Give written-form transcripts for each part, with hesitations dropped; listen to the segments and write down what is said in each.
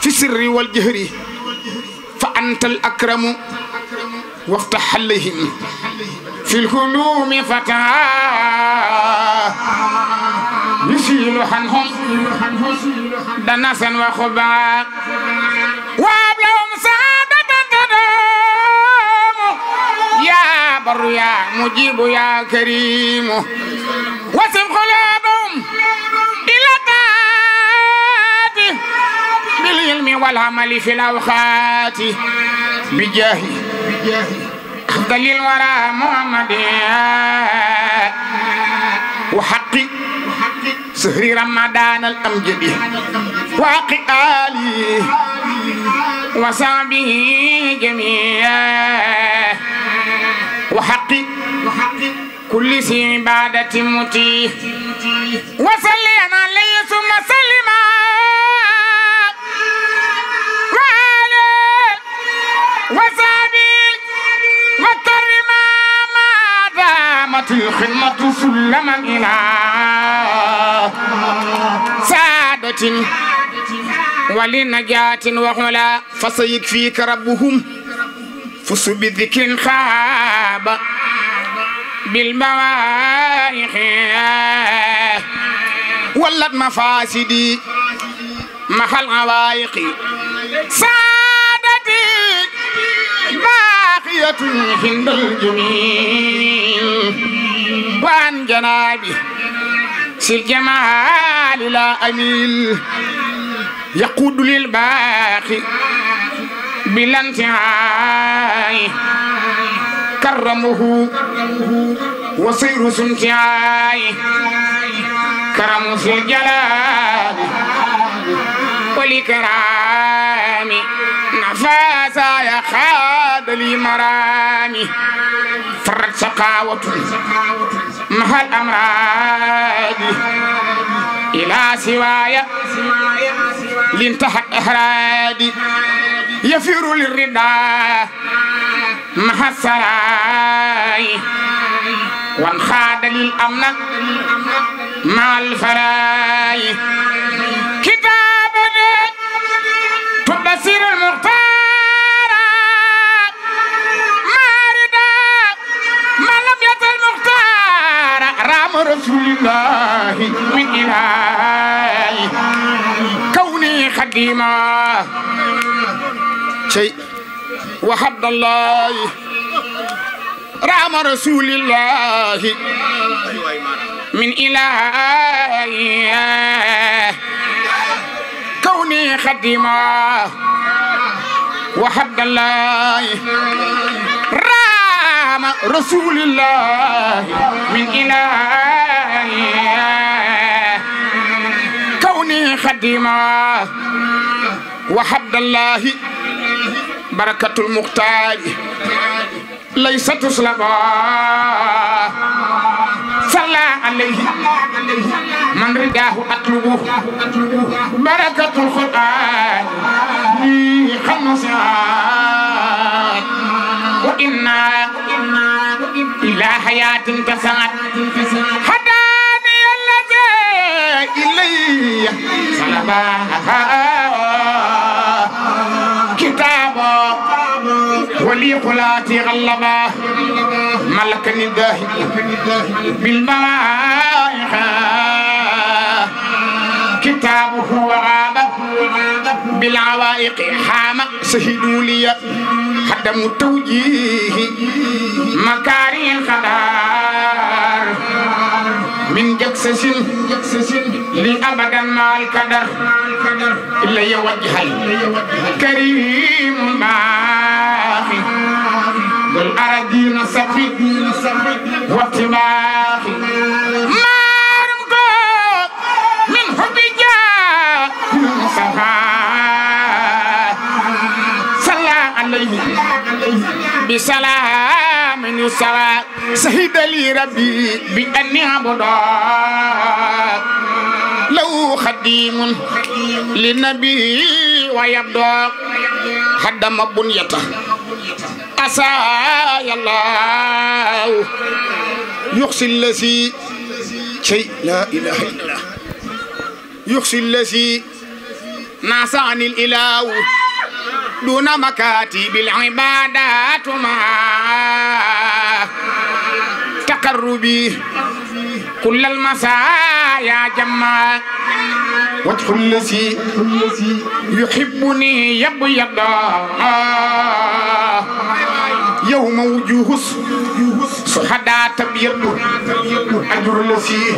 في السر والجهر فأنت الأكرم وافتح عليهم في الهلوم فتحا يشيل عنهم دنسا وخبا وابلهم سعادة تدوم يا بر يا مجيب يا كريم وسم قلوبهم إلى طاعته بالعلم والعمل في الأوقات بجاه أفضل الورى محمد وحق سهر رمضان الأمجد وحق آله وصحبه جميعا وحق كل ذي عبادة مطيع وصلي عليه ثم سلم وآله وصحبه وكرم ما دامت الخدمة سلما إلى سعادة ولنجاة وعلا فسيكفيك ربهم فسوا بذكر خاب بالموارح ولت مفاسدي محل عوائق سعادتي باقية عند الجميل وعن جنابي سي الجمال لا أميل يقود للباقي بلا انتهاء كرمه وصير سنتهاء كرم في الجلال والإكرام نفاسا يا خاد لي مرامي فرت سقاوة مع الأمراض إلى سوايا لانتهت إحرادي يفر للرداء مع السراي وانخاد للأمن مع الفراي كتاب تبصير المختار ماردا ما لم يت المختار رام رسول الله من إلهي كوني خديما شيء وحد الله رام رسول الله من إلهي كوني خديما وحد الله رام رسول الله من إلهي كوني خديما وحد الله بركة المختار ليس تسلبا صلى عليه من رداه أطلبه بركة القرآن لي خمسات وإنا إلى حياة تسعد هداني الذي إليه صلبا كتابا ولي قلاتي غلبا ملكني الداهي بالموائح كتابه وغاب بالعوائق حام سهدوا لي حدم التوجيه مكاري القدر من جكسس لأبدا مع القدر إلا يوجه الكريم باخي بالأراضين صفي واتباخي مارمكو من حب جاء صلى عليه بسلام يسوى سهد لي ربي بأني عبدا لو خديم للنبي ويبدو هدم بنيته أسايا الله يحسن الذي شيء لا إله إلا الله يخشي الذي ناس عن الإله دون مكاتب العبادات ما تقربي كل المسايا جمع وادخل الذي يحبني يبيض يوم وجوه سحدا تبيض أجر الذي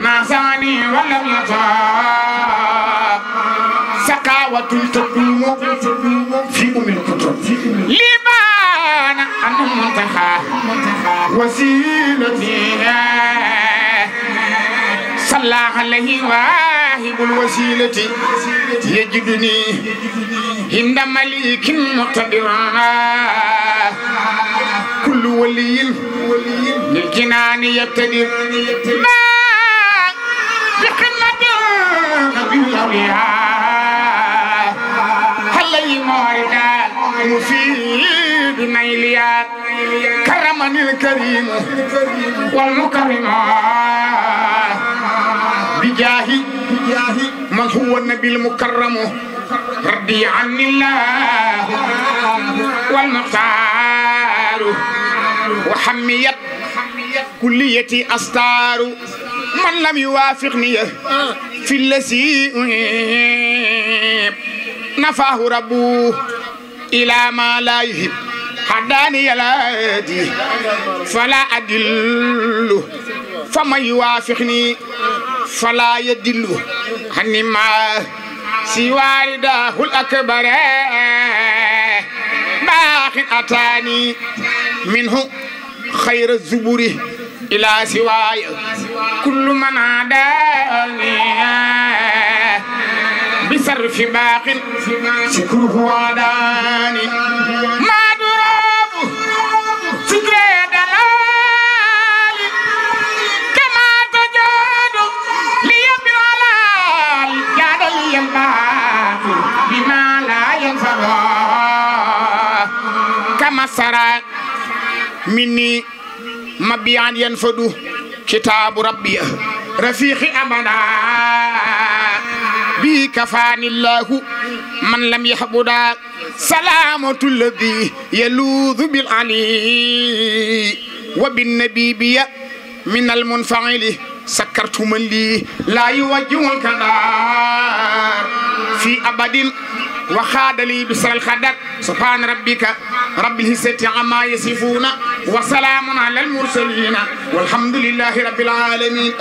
ناساني ولم يطاق سقاوة تدوم في أم الكتب لبان أن منتهى وسيلتي صلى عليه واهب الوسيلة يجدني عند مليك مقتدر كل ولي للجنان يبتدر ما بقمة بالأولياء هل يماردا مفيد نيليا كرمني الكريم والمكرم بجاهي من هو النبي المكرم رضي عني الله والمختار وحميت كليتي أستار من لم يوافقني في الذي نفاه ربه إلى ما لا يحب حداني الهادي فلا أدل فمن يوافقني فلا يدل عني ما سوى رداه الأكبر باق أتاني منه خير الزبور إلى سواي كل من عاداني بصرف باق شكره عاداني ما دراب فكرة دلال كما تجاد لي بالعلال جاد لي الباقي بما لا ينفع كما سرى مني مبيعا ينفد كتاب ربي رفيقي أبدا بي كفاني الله من لم يحبدا سلامة الذي يلوذ بالعلي وبالنبي بي من المنفعل سكرت من لي لا يوجه الكدار في أبد وخاد لي بسر الخدر سبحان ربك رب العزة عما يصفون وسلام على المرسلين والحمد لله رب العالمين.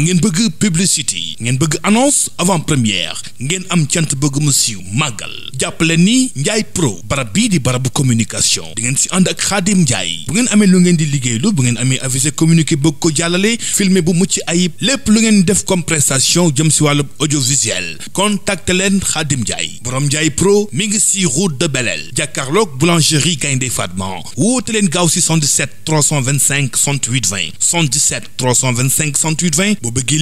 ngeen bëgg publicité ngeen bëgg annonce avant première ngeen am cant bëgg mu siiw màggal jàppale ni Ndiaye Pro barab bii di barabu communication di ngeen si ànd ak Khadim Ndiaye bu ngeen amee lu ngeen di liggéeylu bu ngeen amee avisé communiqué bëgg ko jàllale filmé bu mucc ayib lépp lu ngeen def comme prestation jëm si wàllu audiovisuel contacte leen Khadim Ndiaye borom Ndiaye Pro mi ngi si route de Belel jàkkaarloog boulangerie Gaynde Fatma woote leen gaaw si 77 325 68 20 77 325 68 20 boo bëggee